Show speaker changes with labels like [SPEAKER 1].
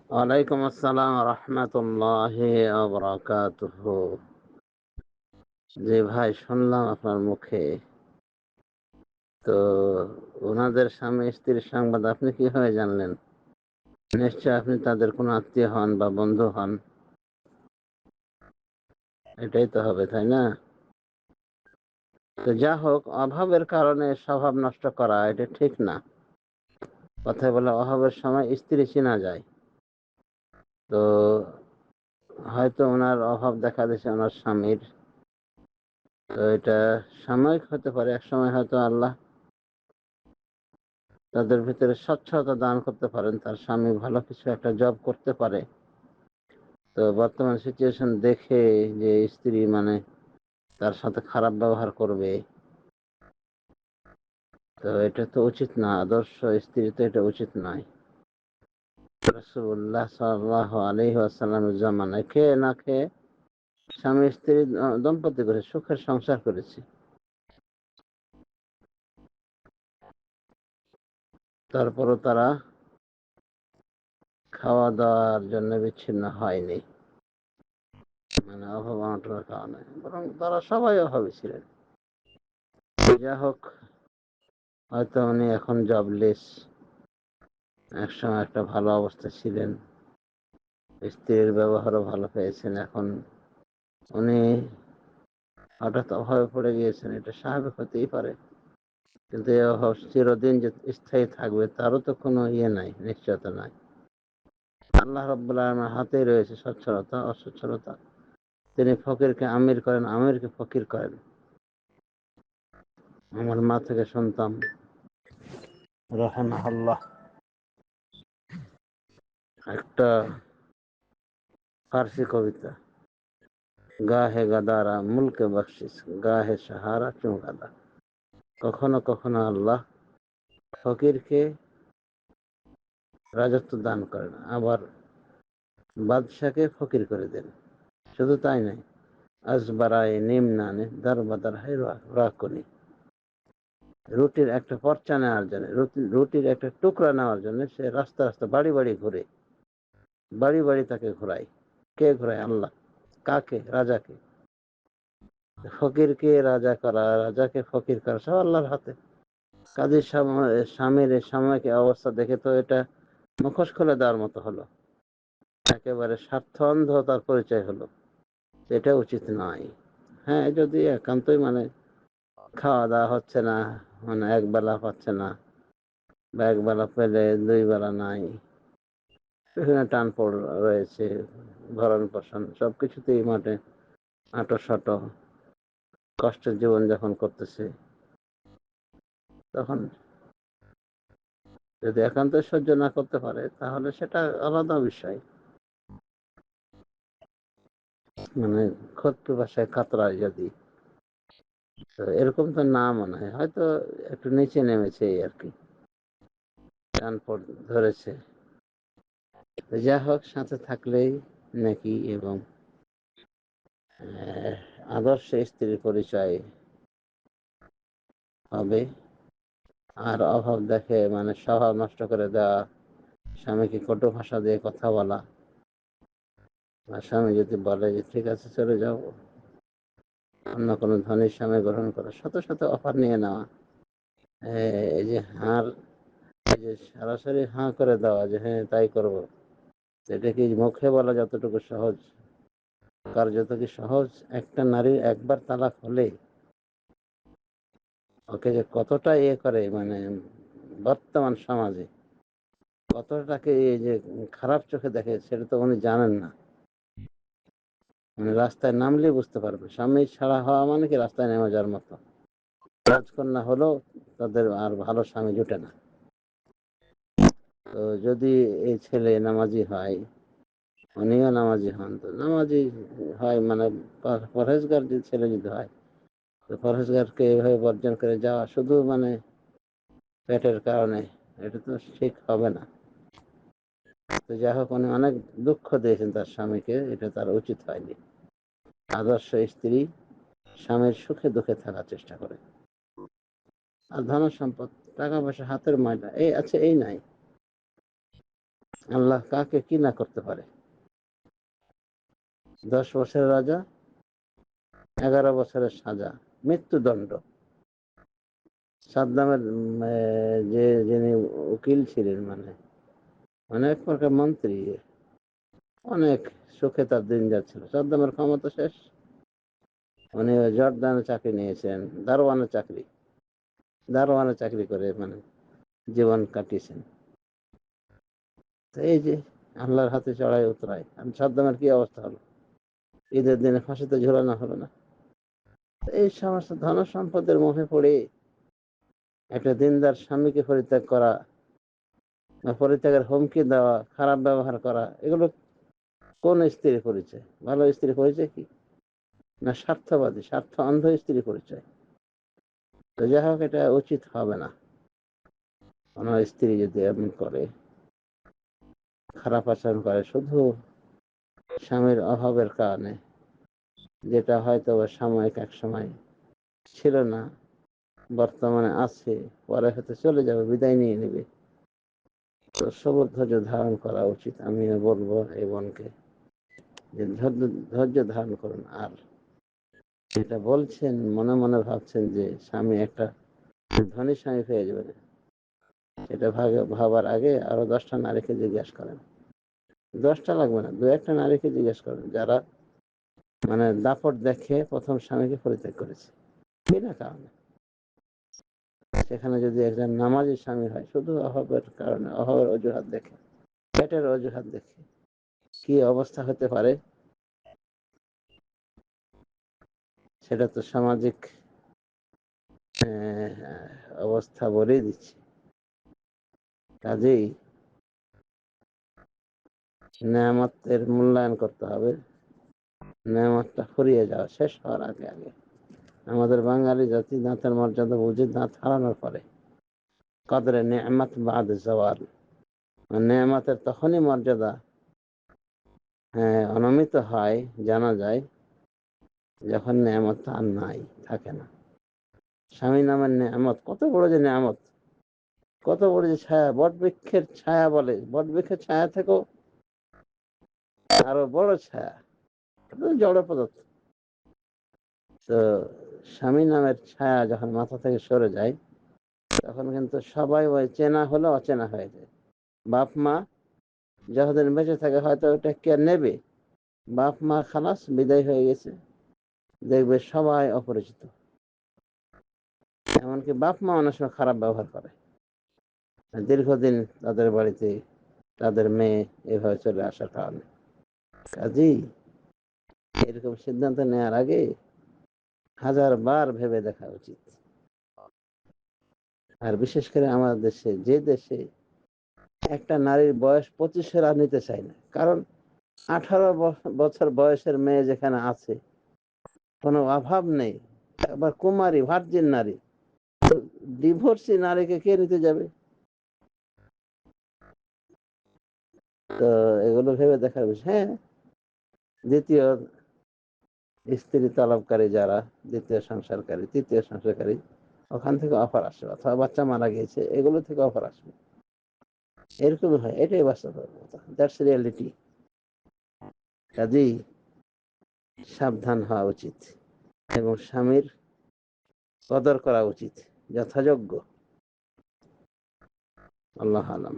[SPEAKER 1] ওয়ালাইকুম আসসালাম রহমতুল্লাহি ওয়া বারাকাতুহু। জি ভাই, শুনলাম আপনার মুখে। তো ওনাদের স্বামী স্ত্রীর সংবাদ আপনি কিভাবে জানলেন? নিশ্চয় আপনি তাদের কোনো আত্মীয় হন বা বন্ধু হন, এটাই তো হবে, তাই না? তো যা হোক, অভাবের কারণে স্বভাব নষ্ট করা এটা ঠিক না। কথায় বলে অভাবের সময় স্ত্রী চেনা যায়। তো হয়তো ওনার অভাব দেখা দিয়েছে ওনার স্বামীর, তো এটা সাময়িক হতে পারে। এক সময় হয়তো আল্লাহ তাদের ভিতরে স্বচ্ছতা দান করতে পারেন, তার স্বামী ভালো কিছু একটা জব করতে পারে। তো বর্তমান সিচুয়েশন দেখে যে স্ত্রী তার সাথে খারাপ ব্যবহার করবে, তো এটা তো উচিত না। আদর্শ স্ত্রী তো এটা উচিত নয়। রাসূলুল্লাহ সাল্লাল্লাহু আলাইহি ওয়াসাল্লামের জামানায় খেয়ে না খেয়ে স্বামী স্ত্রী দম্পতি করে সুখের সংসার করেছে। তারপরও তারা খাওয়া দাওয়ার জন্য বিচ্ছিন্ন হয়নি, অভাব অনটনের কারণে, বরং তারা সবাই অভাবী ছিলেন। যা হোক, হয়তো উনি এখন জবলেস, একসময় একটা ভালো অবস্থা ছিলেন, স্ত্রীর ব্যবহারও ভালো পেয়েছেন। এখন উনি হঠাৎ অভাবে পড়ে গিয়েছেন, এটা স্বাভাবিক হতেই পারে। কিন্তু এই অভাব চিরদিন যে স্থায়ী থাকবে তারও তো কোনো নাই, নিশ্চয়তা নাই। আল্লাহ রাব্বুল আলামিনের হাতেই রয়েছে সচ্ছলতা অসচ্ছলতা। তিনি ফকিরকে আমির করেন, আমিরকে ফকির করেন। আমার মা থেকে শুনতাম রাহিমাহুল্লাহ, একটা ফার্সি কবিতা, গাহে গাদারা মুলকে বখশিস, গাহে সাহারা চুমকাদা। কখনো কখনো আল্লাহ ফকিরকে রাজত্ব দান করেন, আবার বাদশাকে ফকির করে দেন। শুধু তাই নয়, আজবারায় নিমনানে দারবাদার হাই রাখনি, রুটির একটা পর্চা নেওয়ার জন্য, রুটির একটা টুকরা নেওয়ার জন্য সে রাস্তা রাস্তা বাড়ি বাড়ি ঘুরে, বাড়ি বাড়ি তাকে ঘোরায়। কে ঘোরায়? আল্লাহ। কাকে? রাজাকে। ফকিরকে রাজা করা, রাজাকে ফকির করা সব আল্লাহর হাতে। কাজের স্বামীর সাময়িক অবস্থা দেখে তো এটা মুখোশ খুলে দেওয়ার মতো হলো, একেবারে স্বার্থ অন্ধতার পরিচয় হলো। এটা উচিত নয়। হ্যাঁ, যদি একান্তই খাওয়া দাওয়া হচ্ছে না, এক বেলা পাচ্ছে না, বা এক বেলা পেলে দুই বেলা নাই, বিভিন্ন টানপড় রয়েছে, ভরণ পোষণ সবকিছুতেই আটো সাটো কষ্টের জীবনযাপন করতেছে, তখন যদি একান্তই সহ্য না করতে পারে তাহলে সেটা আলাদা বিষয়। খোদ ভাষায় কাতরায় যদি, তো এরকম তো না মনে হয়, হয়তো একটু নিচে নেমেছে এই আর কি, টানপড় ধরেছে। যা হোক, সাথে থাকলেই নাকি এবং আদর্শ স্ত্রীর পরিচয় হবে। আর অভাব দেখে স্বভাব নষ্ট করে দেওয়া, স্বামীকে কটু ভাষা দিয়ে কথা বলা, আর স্বামী যদি বলে যে ঠিক আছে চলে যাও, অন্য কোনো ধনীর স্বামী গ্রহণ করো, সাথে সাথে অফার নিয়ে নেওয়া, এই যে এই যে সরাসরি হাঁ করে দেওয়া যে হ্যাঁ তাই করবো, এটা কি মুখে বলা যতটুকু সহজ, কার্যত কি সহজ? একটা নারীর একবার তালাক হলে ওকে যে কতটা করে, বর্তমান সমাজে কতটাকে এই যে খারাপ চোখে দেখে, সেটা তো উনি জানেন না। রাস্তায় নামলে বুঝতে পারবে, স্বামী ছাড়া হওয়া মানে কি রাস্তায় নেমে যাওয়ার মতো। রাজকন্যা হলেও তাদের আর ভালো স্বামী জুটে না। তো যদি এই ছেলে নামাজি হয়, উনিও নামাজি হন, তো নামাজি হয় পরহেজগার যদি ছেলে যদি হয়, তো পরহেজগারকে এইভাবে বর্জন করে যাওয়া শুধু পেটের কারণে, এটা তো ঠিক হবে না। তো যাই হোক, উনি অনেক দুঃখ দিয়েছেন তার স্বামীকে, এটা তার উচিত হয়নি। আদর্শ স্ত্রী স্বামীর সুখে দুঃখে থাকার চেষ্টা করে। আর ধন সম্পদ, টাকা পয়সা, হাতের ময়লা এই আছে এই নাই, আল্লাহ কাকে কি না করতে পারে। 10 বছরের রাজা, 11 বছরের সাজা, মৃত্যুদণ্ড। সাদ্দামের যিনি উকিল ছিলেন, মানে এক প্রকার মন্ত্রী, অনেক সুখে তার দিন যাচ্ছিল। সাদ্দামের ক্ষমতা শেষ, উনি জর্দানে চাকরি নিয়েছেন, দারোয়ানের চাকরি করে জীবন কাটিয়েছেন। তো এই যে আল্লাহর হাতে চড়াই উতরাই, সাদ্দামের কি অবস্থা হলো, ঈদের দিনে ফাঁসিতে ঝুলানো হলো না। এই সমস্ত ধন সম্পদের মুখে পড়ে একটা দিনদার স্বামীকে পরিত্যাগ করা বা পরিত্যাগের হুমকি দেওয়া, খারাপ ব্যবহার করা, এগুলো কোন স্ত্রীর পরিচয়? ভালো স্ত্রীর পরিচয় কি? না স্বার্থবাদী, স্বার্থ অন্ধ স্ত্রী পরিচয়। তো যাই হোক, এটা উচিত হবে না। কোনো স্ত্রী যদি এমন করে, খারাপ আচরণ করে শুধু স্বামীর অভাবের কারণে, যেটা হয়তো সাময়িক, এক সময় ছিল না, বর্তমানে আছে, পরে হয়তো চলে যাবে, বিদায় নিয়ে নেবে, তো সবর ধৈর্য ধারণ করা উচিত। আমিও বলবো এই বোনকে যে ধৈর্য ধারণ করুন। আর যেটা বলছেন, মনে মনে ভাবছেন যে স্বামী একটা ধনী স্বামী পেয়ে যাবে, এটা ভাবার আগে আরো 10টা নারীকে জিজ্ঞেস করেন। 10টা লাগবে না, 2-1টা নারীকে জিজ্ঞেস করেন যারা দাপট দেখে প্রথম স্বামীকে পরিত্যাগ করেছে বিনা কারণে। সেখানে যদি একজন নামাজি স্বামী হয়, শুধু অভাবের কারণে, অভাবের অজুহাত দেখে, পেটের অজুহাত দেখে, কি অবস্থা হতে পারে সেটা তো সামাজিক অবস্থা বলেই দিচ্ছে। কাজেই নেয়ামতের মূল্যায়ন করতে হবে, নেয়ামতটা ফুরিয়ে যাওয়া, শেষ হওয়ার আগে আগে। আমাদের বাঙালি জাতি দাঁতের মর্যাদা বুঝে, দাঁত হারানোর পরে কদরে নেয়ামত বাদ জওয়াল, নেয়ামতের তখনই মর্যাদা অনমিত হয়, জানা যায়, যখন নেয়ামত আর নাই, থাকে না। স্বামী নামের নেয়ামত কত বড় যে নেয়ামত, কত বড় যে ছায়া, বট বৃক্ষের ছায়া বলে, বট বৃক্ষের ছায়া থেকেও আরো বড় ছায়া, জড় পদার্থ। তো স্বামী নামের ছায়া যখন মাথা থেকে সরে যায়, তখন কিন্তু সবাই ওই চেনা হলে অচেনা হয়ে যায়। বাপ মা যতদিন বেঁচে থাকে হয়তো ওটা কেয়ার নেবে, বাপ মা খালাস, বিদায় হয়ে গেছে, দেখবে সবাই অপরিচিত। এমনকি বাপ মা অনেক সময় খারাপ ব্যবহার করে, দীর্ঘদিন তাদের বাড়িতে তাদের মেয়ে এভাবে চলে আসার কারণে। কাজেই এরকম সিদ্ধান্ত নেওয়ার আগে 1000বার ভেবে দেখা উচিত। আর বিশেষ করে আমাদের দেশে, যে দেশে একটা নারীর বয়স 25-এর আর নিতে চায় না, কারণ 18 বছর বয়সের মেয়ে যেখানে আছে, কোনো অভাব নেই, আবার কুমারী ভার্জিন নারী, তো ডিভোর্সি নারীকে কে নিতে যাবে? তো এগুলো ভেবে দেখার বিষয়। হ্যাঁ, দ্বিতীয় স্ত্রী তলবকারী যারা, দ্বিতীয় সংসারকারী, তৃতীয় সংসারকারী, ওখান থেকে অফার আসবে, অথবা বাচ্চা মারা গিয়েছে, এগুলো থেকে অফার আসবে, এরকম হয়। এটাই বাস্তবতা, দ্যাটস রিয়ালিটি। কাজেই সাবধান হওয়া উচিত এবং স্বামীর কদর করা উচিত যথাযোগ্য। আল্লাহ আলম।